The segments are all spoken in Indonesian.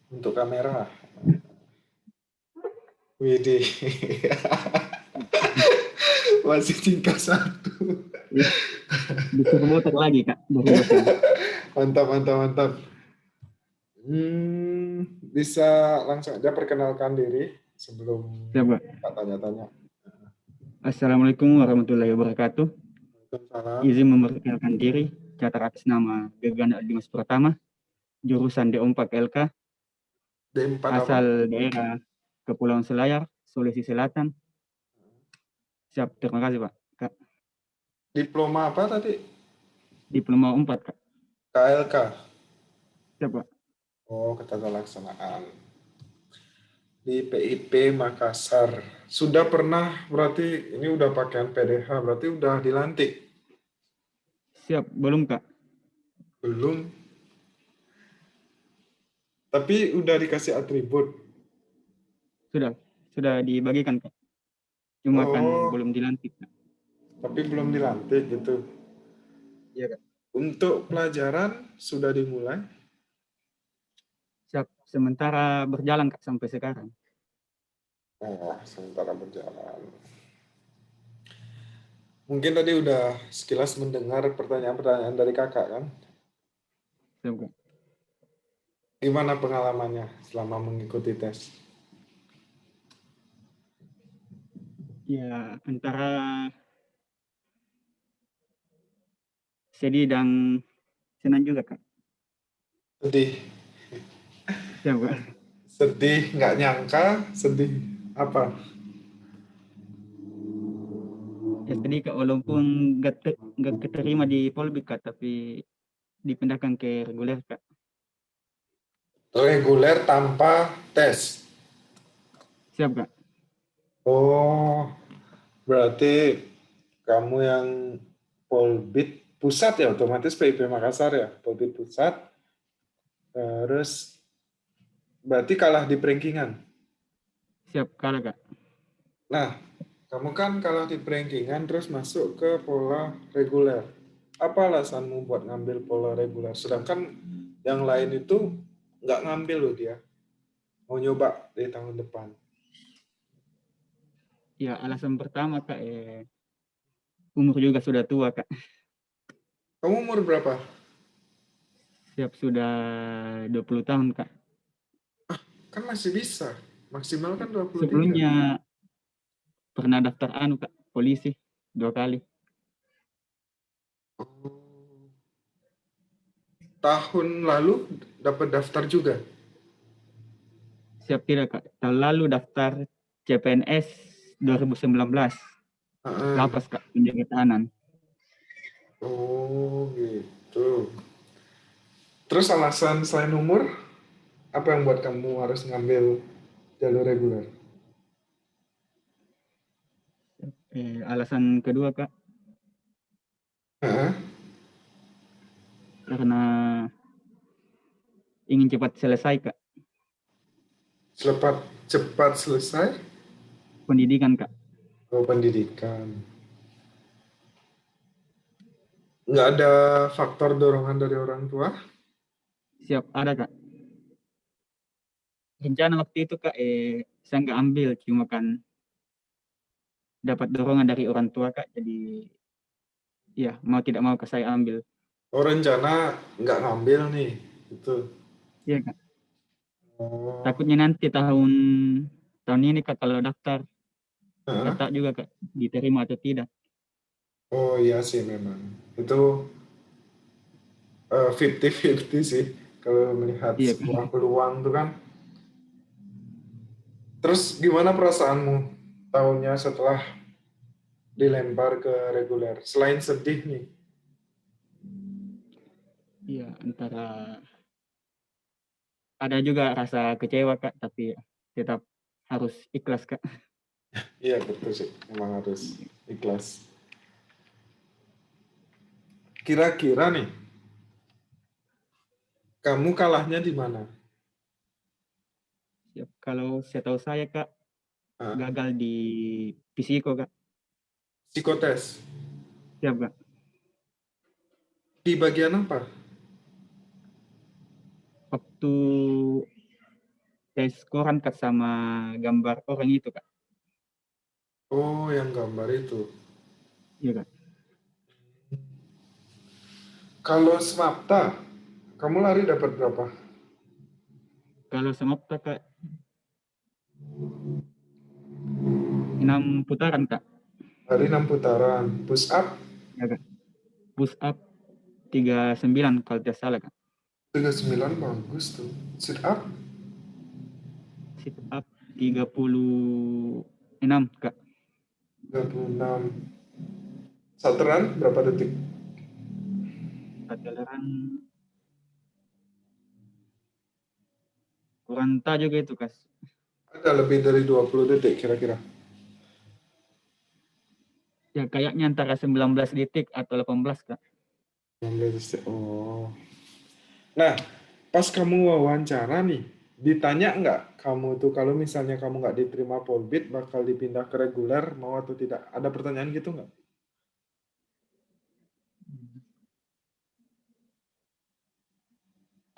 untuk kamera. Widih. Masih tingkat satu. Ih, disuruh botak lagi Kak dari dosen. Mantap, mantap, mantap. Bisa langsung aja perkenalkan diri sebelum Coba. Kak tanya-tanya. Assalamualaikum warahmatullahi wabarakatuh. Waalaikumsalam. Izin memperkenalkan diri. Catat atas nama Gegana Dimas Pratama, jurusan D4 LK, D4 apa? asal daerah Kepulauan Selayar, Sulawesi Selatan. Siap, terima kasih Pak. Kak, Diploma apa tadi? diploma 4 Kak. KLK. Siap Pak. Oh, ketentuan di PIP Makassar. Sudah pernah berarti ini udah pakaian PDH, berarti udah dilantik. Siap, belum Kak? Belum. Tapi udah dikasih atribut. Sudah dibagikan Kak. Cuma kan Oh, belum dilantik Kak. tapi belum dilantik gitu. Iya Kak. Untuk pelajaran sudah dimulai. Siap, sementara berjalan Kak sampai sekarang. Oh, sementara berjalan. Mungkin tadi udah sekilas mendengar pertanyaan-pertanyaan dari kakak kan? Siap Kak. Gimana pengalamannya selama mengikuti tes? Ya, antara sedih dan senang juga Kak. Sedih, Siap Kak. sedih nggak nyangka, sedih apa? Ya sedih Kak, walaupun gak keterima di Polbik Kak, tapi dipindahkan ke reguler Kak. Reguler tanpa tes. Siap Kak. Oh, berarti kamu yang Polbit pusat ya, otomatis PIP Makassar ya, Polbit pusat. Terus berarti kalah di peringkingan. Siap kalah Kak. Nah, kamu kan kalah di peringkingan terus masuk ke pola reguler. Apa alasanmu buat ngambil pola reguler? Sedangkan yang lain itu nggak ngambil loh dia. Mau nyoba di tahun depan. Ya alasan pertama Kak, umur juga sudah tua Kak. Kamu umur berapa? Siap sudah 20 tahun Kak. Kan masih bisa. Maksimal kan 23. Sebelumnya pernah daftar Kak, polisi 2 kali. Oh, tahun lalu dapat daftar juga. Siap tidak Kak. Tahun lalu daftar CPNS 2019. Heeh. Lapas Kak, penjaga tahanan. Oh, gitu. Terus alasan selain umur, apa yang buat kamu harus ngambil jalur reguler? Alasan kedua Kak, Heeh. karena ingin cepat selesai Kak Cepat selesai pendidikan Kak. ke pendidikan. Nggak ada faktor dorongan dari orang tua? Siap ada Kak. Rencana waktu itu Kak, saya nggak ambil, cuma kan dapat dorongan dari orang tua Kak, jadi ya mau tidak mau Kak saya ambil. Oh, rencana nggak ngambil nih. Itu. Iya Kak. Oh, Takutnya nanti tahun tahun ini Kak kalau daftar nggak heeh. tahu juga Kak diterima atau tidak. Oh iya sih memang. Itu 50-50 sih kalau melihat Iya Kak. sebuah peluang tuh kan. Terus gimana perasaanmu tahunnya setelah dilempar ke reguler? Selain sedih nih. Iya, antara ada juga rasa kecewa Kak, tapi tetap harus ikhlas Kak. Iya betul sih, memang harus ikhlas. Kira-kira nih, kamu kalahnya di mana? Siap. Kalau setahu saya Kak, Ah, gagal di fisiko Kak. psikotes. Siap Kak. Di bagian apa? Waktu tes koran Kak sama gambar orang itu Kak. Oh, yang gambar itu. Iya Kak. Kalau Smapta, kamu lari dapat berapa? Kalau semapta Kak 6 putaran Kak. Lari 6 putaran. Push up Ya Kak. Push up 39 kalau tidak salah Kak. 39 bagus tuh. Sit up Sit up 36 Kak. 36. Saturan berapa detik? Satelan kurang tahu juga itu Kak. Ada lebih dari 20 detik kira-kira. Ya kayaknya antara 19 detik atau 18 Kak. 19 detik. Oh. Nah, pas kamu wawancara nih, ditanya nggak kamu tuh kalau misalnya kamu nggak diterima Polbit bakal dipindah ke reguler mau atau tidak? Ada pertanyaan gitu nggak?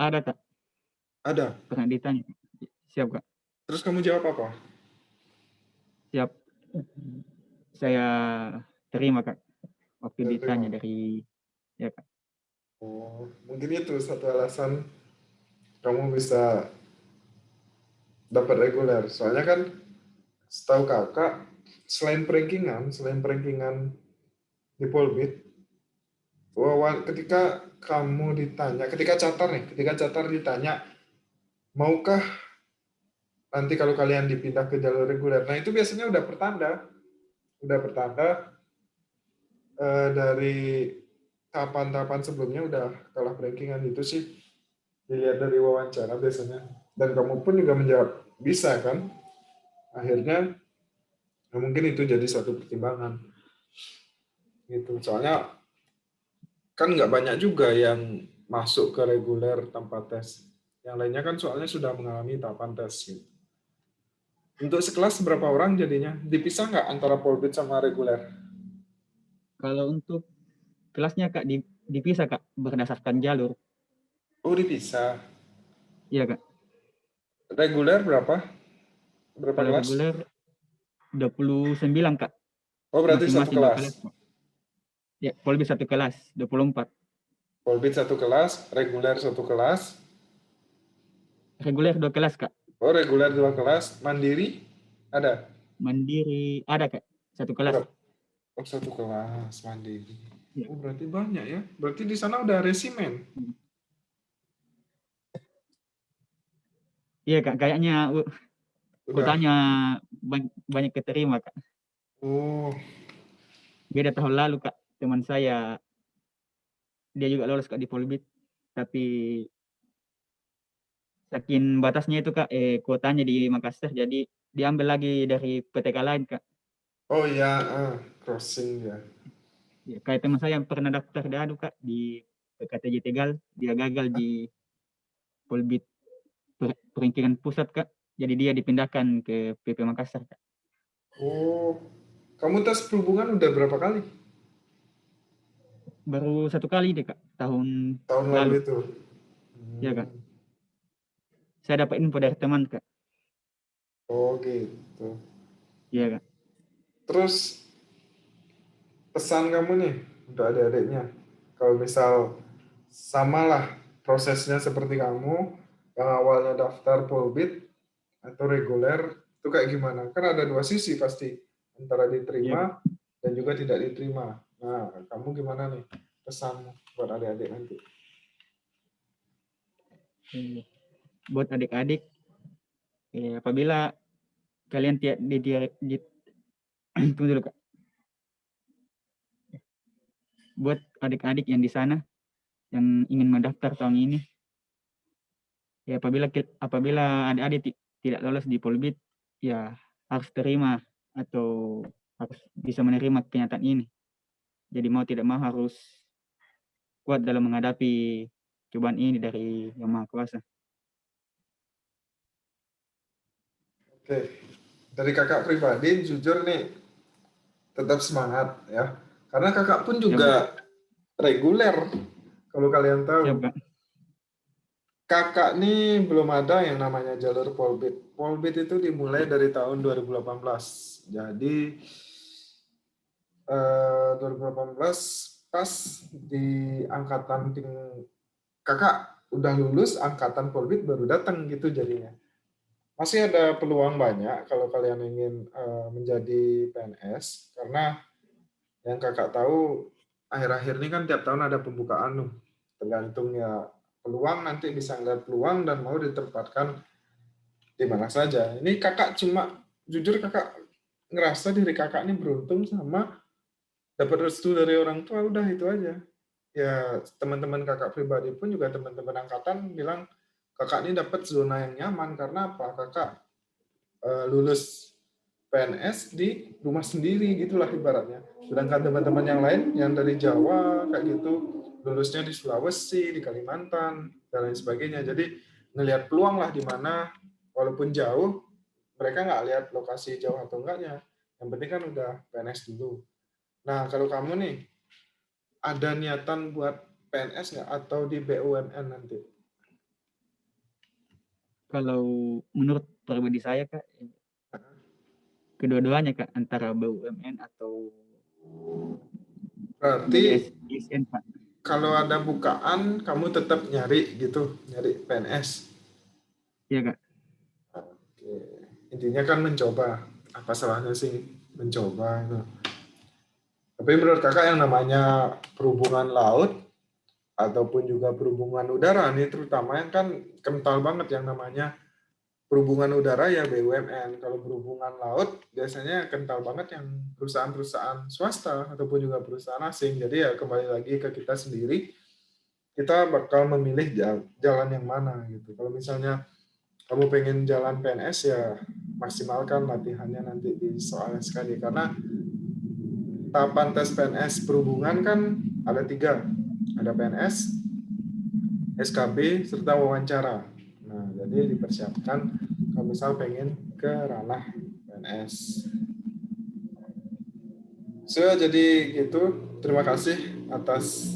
Ada Kak, Ada. pernah ditanya. Siap Kak, Terus kamu jawab apa? siap. Saya terima Kak, waktu Saya ditanya terima. dari ya Kak. Oh, mungkin itu satu alasan kamu bisa dapat reguler. Soalnya kan setahu kakak, selain perankingan di Polbit, ketika kamu ditanya, ketika catar ditanya, maukah nanti kalau kalian dipindah ke jalur reguler, nah itu biasanya udah pertanda dari tahapan-tahapan sebelumnya udah kalah rankingan itu sih dilihat dari wawancara biasanya. Dan kamu pun juga menjawab bisa kan, akhirnya nah mungkin itu jadi suatu pertimbangan gitu. Soalnya kan nggak banyak juga yang masuk ke reguler tanpa tes. Yang lainnya kan soalnya sudah mengalami tahapan tes gitu. Untuk sekelas berapa orang jadinya? Dipisah nggak antara polbit sama reguler? Kalau untuk kelasnya Kak dipisah Kak berdasarkan jalur. Oh dipisah. Iya Kak. Reguler berapa? Berapa Kalau kelas? reguler 29 Kak, Oh berarti satu masing-masing 2 kelas kelas. Kak. Ya, Polbi 1 kelas 24. Polbit satu kelas, reguler satu kelas. Reguler 2 kelas Kak. Oh reguler 2 kelas. Mandiri ada? Mandiri ada Kak, 1 kelas. Berapa? Oh satu kelas mandiri. Ya. Oh berarti banyak ya. Berarti di sana udah resimen. Iya Kak, kayaknya Udah. kotanya banyak keterima Kak. Oh Beda tahun lalu Kak, teman saya dia juga lolos Kak di Polbit, tapi saking batasnya itu Kak, kuotanya di Makassar, jadi diambil lagi dari PTK lain Kak. oh ya, crossing ya. Ya, kayak teman saya yang pernah daftar di anu Kak di PKTJ Tegal, dia gagal di Polbit peringkingan pusat Kak, jadi dia dipindahkan ke PP Makassar Kak. Oh, kamu tes perhubungan udah berapa kali? Baru 1 kali deh Kak, tahun Tahun lalu lalu. itu. Ya Kak, saya dapat info dari teman Kak. Oh gitu. Iya Kak. Terus pesan kamu nih untuk adik-adiknya, kalau misal samalah prosesnya seperti kamu yang awalnya daftar Polbit atau reguler itu kayak gimana? Kan ada dua sisi pasti antara Iya Kak. diterima dan juga tidak diterima. Nah, kamu gimana nih pesan buat adik-adik nanti? Buat adik-adik, apabila kalian tunggu dulu Kak. Buat adik-adik yang di sana yang ingin mendaftar tahun ini, ya apabila adik-adik tidak lolos di Polbit, ya harus terima atau harus bisa menerima kenyataan ini. Jadi mau tidak mau harus kuat dalam menghadapi cobaan ini dari Yang Maha Kuasa. Oke, dari kakak pribadi jujur nih tetap semangat ya. Karena kakak pun Siap Kak. juga reguler kalau kalian Siap tahu. Kak. kakak nih belum ada yang namanya jalur Polbit. Polbit itu dimulai dari tahun 2018. Jadi 2018 pas di angkatan kakak udah lulus, angkatan Polbit baru datang gitu jadinya. Masih ada peluang banyak kalau kalian ingin menjadi PNS, karena yang kakak tahu akhir-akhir ini kan tiap tahun ada pembukaan tuh. Tergantung ya peluang, nanti bisa ngeliat peluang dan mau ditempatkan di mana saja. Ini kakak cuma jujur kakak ngerasa diri kakak ini beruntung sama dapat restu dari orang tua, udah itu aja. Ya teman-teman kakak pribadi pun juga teman-teman angkatan bilang kakak ini dapat zona yang nyaman karena apa? Kakak lulus PNS di rumah sendiri gitulah ibaratnya. Sedangkan teman-teman yang lain yang dari Jawa kayak gitu lulusnya di Sulawesi, di Kalimantan dan lain sebagainya. Jadi ngelihat peluang lah di mana walaupun jauh mereka nggak lihat lokasi jauh atau enggaknya. Yang penting kan udah PNS dulu. Nah kalau kamu nih ada niatan buat PNS nggak atau di BUMN nanti? Kalau menurut pribadi saya Kak, kedua-duanya Kak, antara BUMN atau Berarti jadi ASN Kak. kalau ada bukaan kamu tetap nyari gitu, nyari PNS. Iya Kak. Oke. Intinya kan mencoba. Apa salahnya sih mencoba itu. Tapi menurut kakak yang namanya perhubungan laut ataupun juga perhubungan udara nih terutama yang kan kental banget yang namanya perhubungan udara ya BUMN. Kalau perhubungan laut biasanya kental banget yang perusahaan-perusahaan swasta ataupun juga perusahaan asing. Jadi ya kembali lagi ke kita sendiri, kita bakal memilih jalan yang mana gitu. Kalau misalnya kamu pengen jalan PNS ya maksimalkan latihannya nanti di soal SKD, karena tahapan tes PNS perhubungan kan ada 3, ada PNS, SKB, serta wawancara. Nah, jadi dipersiapkan kalau misal pengen ke ranah PNS. So, jadi gitu. Terima kasih atas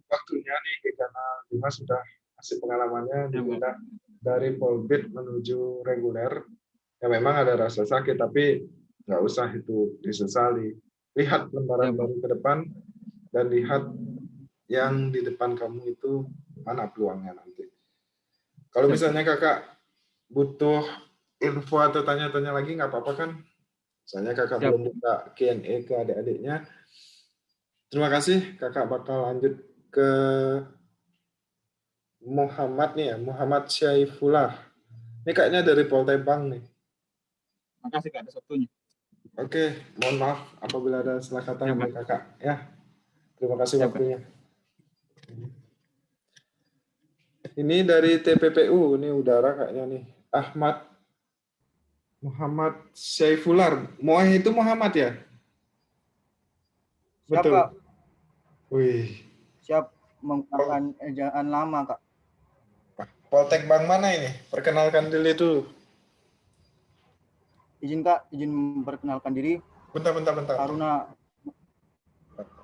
waktunya nih, karena Dimas sudah kasih pengalamannya Ya, Pak. dipindah dari Polbit menuju reguler. Ya memang ada rasa sakit, tapi nggak usah itu disesali. Lihat Ya, lembaran Pak. baru ke depan dan lihat yang di depan kamu itu mana peluangnya nanti. Kalau Ya, Pak. misalnya kakak butuh info atau tanya-tanya lagi nggak apa-apa kan? Misalnya kakak Ya, belum Pak. buka Q&A ke adik-adiknya. Terima kasih, kakak bakal lanjut ke Muhammad nih ya, Muhammad Syaifullah. Ini kayaknya dari Poltebang nih. Makasih Kak atas waktunya. Oke, mohon maaf apabila ada salah kata Ya, dari Pak. kakak. Ya, terima kasih Ya, Pak. waktunya. Ini dari TPPU, ini udara kayaknya nih. Ahmad Muhammad Syaifullah. Moeh itu Muhammad ya? Siap, Betul. Kak. Wih. Siap menggunakan ejaan lama, Kak. Poltek Bank mana ini? Perkenalkan diri dulu. Izin, Kak. Izin memperkenalkan diri. Bentar. Haruna